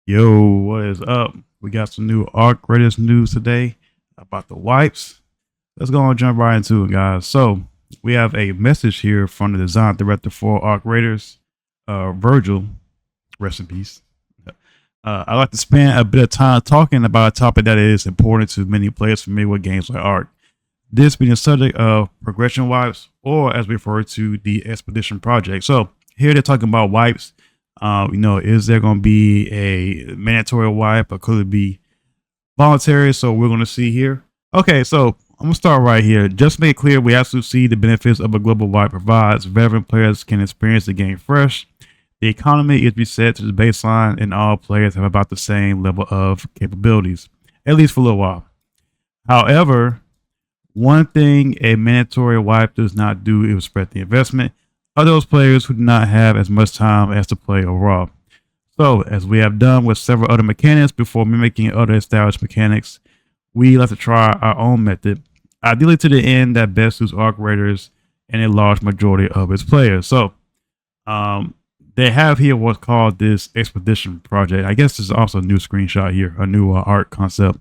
Yo, what is up? We got some new Arc Raiders news today about the wipes. Let's go and jump right into it, guys. So, we have a message here from the design director for Arc Raiders, Virgil. Rest in peace. I like to spend a bit of time talking about a topic that is important to many players familiar with games like Arc. This being the subject of progression wipes, or as we refer to the Expedition Project. So, here they're talking about wipes. Is there going to be a mandatory wipe or could it be voluntary? So we're going to see here. Okay, so I'm going to start right here. Just to make it clear, we absolutely see the benefits of a global wipe provides. Veteran players can experience the game fresh. The economy is reset to the baseline, and all players have about the same level of capabilities, at least for a little while. However, one thing a mandatory wipe does not do is spread the investment of those players who do not have as much time as to play overall. So, as we have done with several other mechanics before mimicking other established mechanics, we like to try our own method, ideally to the end that best suits Arc Raiders and a large majority of its players. So, they have here what's called this Expedition Project. I guess there's also a new screenshot here, a new art concept.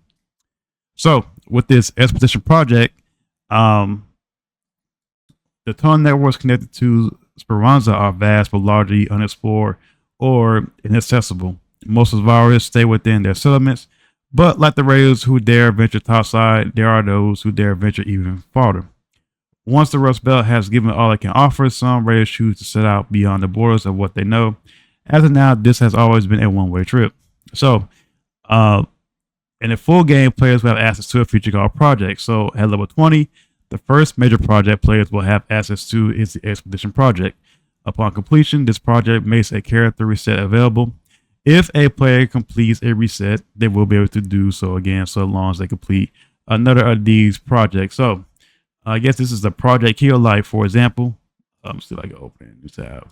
So, with this Expedition Project, the tunnel networks connected to Speranza are vast but largely unexplored or inaccessible. Most survivors stay within their settlements, but like the raiders who dare venture topside, there are those who dare venture even farther. Once the Rust Belt has given all it can offer, some raiders choose to set out beyond the borders of what they know. As of now, this has always been a one-way trip. So, in the full game, players will have access to a feature called Project. So, at level 20, the first major project players will have access to is the Expedition Project. Upon completion, this project makes a character reset available. If a player completes a reset, they will be able to do so again so long as they complete another of these projects. So, I guess this is the project here, like for example. See if I can open a new tab.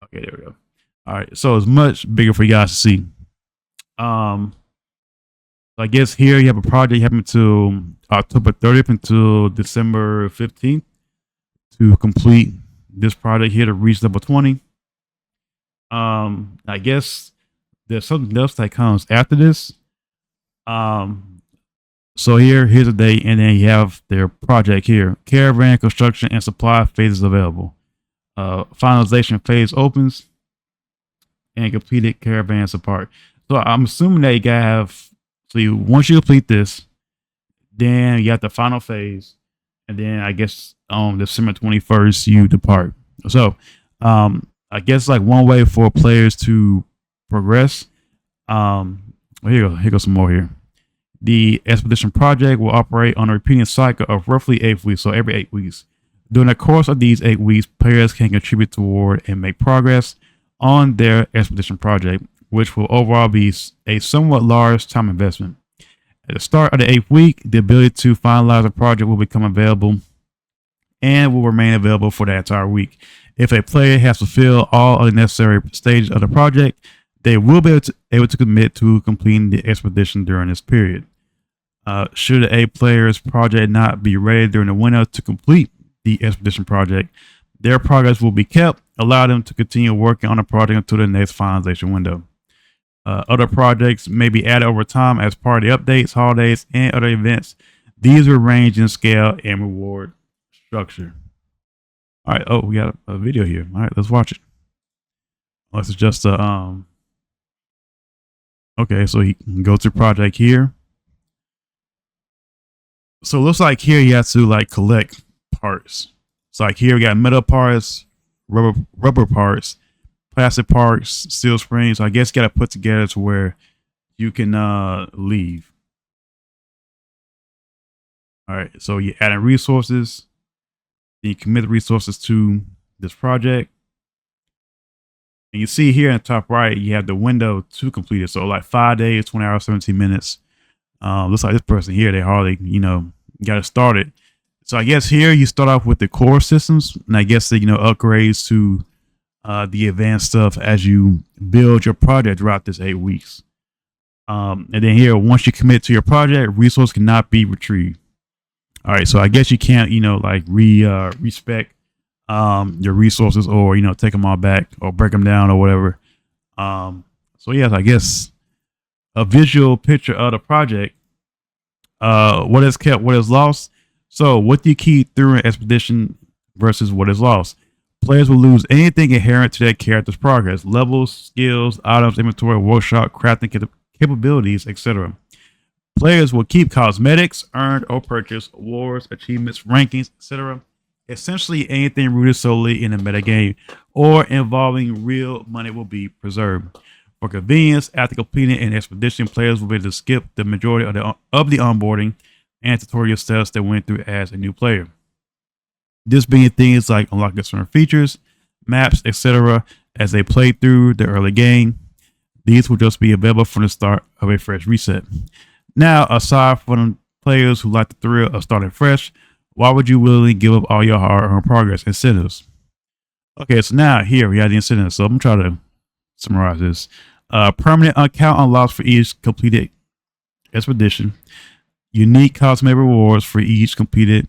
Okay, there we go. All right, so it's much bigger for you guys to see. I guess here you have a project happening to October 30th until December 15th to complete this project here to reach level 20. I guess there's something else that comes after this. So here's the date, and then you have their project here. Caravan construction and supply phases available. Finalization phase opens and completed caravans apart. So I'm assuming that you gotta have. So once you complete this, then you have the final phase, and then I guess on December 21st you depart. So I guess like one way for players to progress. Here goes some more here. The Expedition Project will operate on a repeating cycle of roughly 8 weeks, so every 8 weeks. During the course of these 8 weeks, players can contribute toward and make progress on their Expedition Project, which will overall be a somewhat large time investment. At the start of the 8th week, the ability to finalize a project will become available and will remain available for the entire week. If a player has fulfilled all of the necessary stages of the project, they will be able to commit to completing the expedition during this period. Should a player's project not be ready during the window to complete the expedition project, their progress will be kept, allow them to continue working on the project until the next finalization window. Other projects may be added over time as part of the updates, holidays, and other events. These will range in scale and reward structure. All right. Oh, we got a video here. All right, let's watch it. This is just a Okay, so you can go to project here. So it looks like here you have to like collect parts. So like here we got metal parts, rubber parts, plastic parts, steel springs. So I guess you got to put together to where you can leave. All right, so you add in resources. Then you commit the resources to this project. And you see here in the top right, you have the window to complete it. So like 5 days, 20 hours, 17 minutes. Looks like this person here, they hardly, got it started. So I guess here you start off with the core systems, and I guess the, upgrades to the advanced stuff as you build your project throughout this 8 weeks. And then here, once you commit to your project, resource cannot be retrieved. All right, so I guess you can't, respec your resources or take them all back or break them down or whatever. So yes, I guess a visual picture of the project. What is kept, what is lost. So what do you keep through an expedition versus what is lost? Players will lose anything inherent to their character's progress: levels, skills, items, inventory, workshop, crafting capabilities, etc. Players will keep cosmetics earned or purchased, awards, achievements, rankings, etc. Essentially, anything rooted solely in a metagame or involving real money will be preserved. For convenience, after completing an expedition, players will be able to skip the majority of the onboarding and tutorial steps that went through as a new player. This being things like unlocking certain features, maps, etc. as they play through the early game. These will just be available from the start of a fresh reset. Now, aside from players who like the thrill of starting fresh, why would you willingly give up all your hard-earned progress incentives? Okay, so now here we have the incentives. So I'm gonna try to summarize this. Permanent account unlocks for each completed expedition. Unique cosmetic rewards for each completed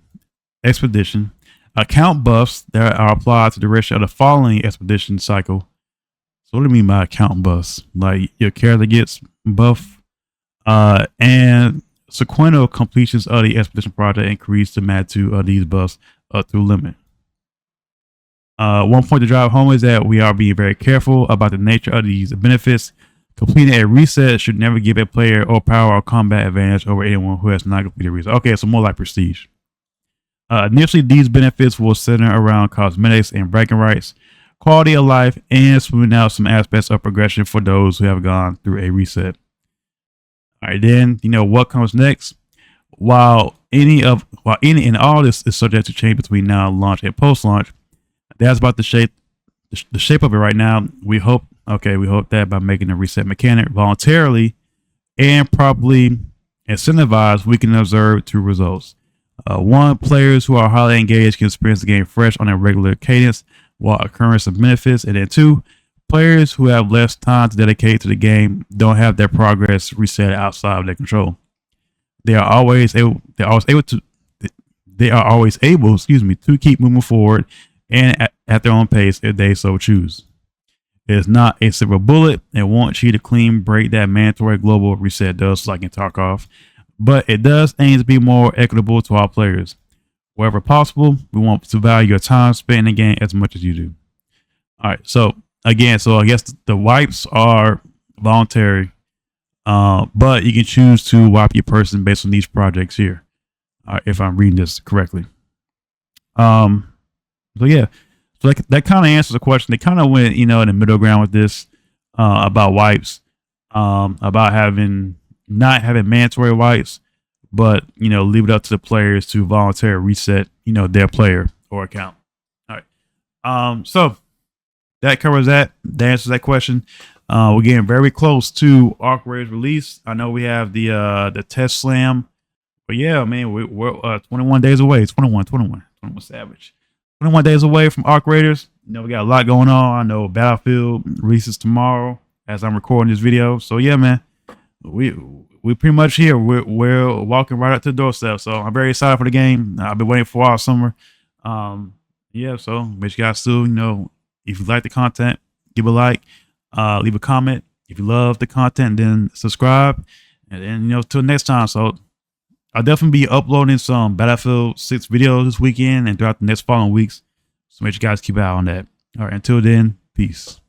expedition. Account buffs that are applied to the duration of the following expedition cycle. So what do you mean by account buffs? Like your character gets buff, and sequential completions of the expedition project increase the magnitude of these buffs up to limit. One point to drive home is that we are being very careful about the nature of these benefits. Completing a reset should never give a player or power or combat advantage over anyone who has not completed a reset. Okay, so more like prestige. Initially, these benefits will center around cosmetics and bragging rights, quality of life, and smoothing out some aspects of progression for those who have gone through a reset. All right, then what comes next. While any and all this is subject to change between now launch and post launch, that's about the shape of it right now. We hope that by making the reset mechanic voluntarily and properly incentivized, we can observe two results. One, players who are highly engaged can experience the game fresh on a regular cadence while accruing some benefits. And then two, players who have less time to dedicate to the game don't have their progress reset outside of their control. They are always able to keep moving forward and at their own pace if they so choose. It is not a silver bullet. It won't achieve the clean break that mandatory global reset does, like in Tarkov, but it does aim to be more equitable to all players. Wherever possible, we want to value your time spent in the game as much as you do. All right, so I guess the wipes are voluntary, but you can choose to wipe your person based on these projects here, if I'm reading this correctly. So yeah, so that kind of answers the question. They kind of went, in the middle ground with this, about wipes, about not having mandatory wipes, but leave it up to the players to voluntarily reset, their player or account. All right. So that covers that. That answers that question. We're getting very close to Arc Raiders release. I know we have the test slam, but yeah, man, we're 21 days away. 21 Savage. 21 days away from Arc Raiders. We got a lot going on. I know Battlefield releases tomorrow as I'm recording this video. So yeah, man, we pretty much here. We're walking right up to the doorstep. So I'm very excited for the game. I've been waiting for all summer. Yeah, so make sure you guys still, if you like the content, give a like, leave a comment. If you love the content, then subscribe. And then, till next time. So I'll definitely be uploading some Battlefield 6 videos this weekend and throughout the next following weeks. So make sure you guys keep an eye on that. All right, until then, peace.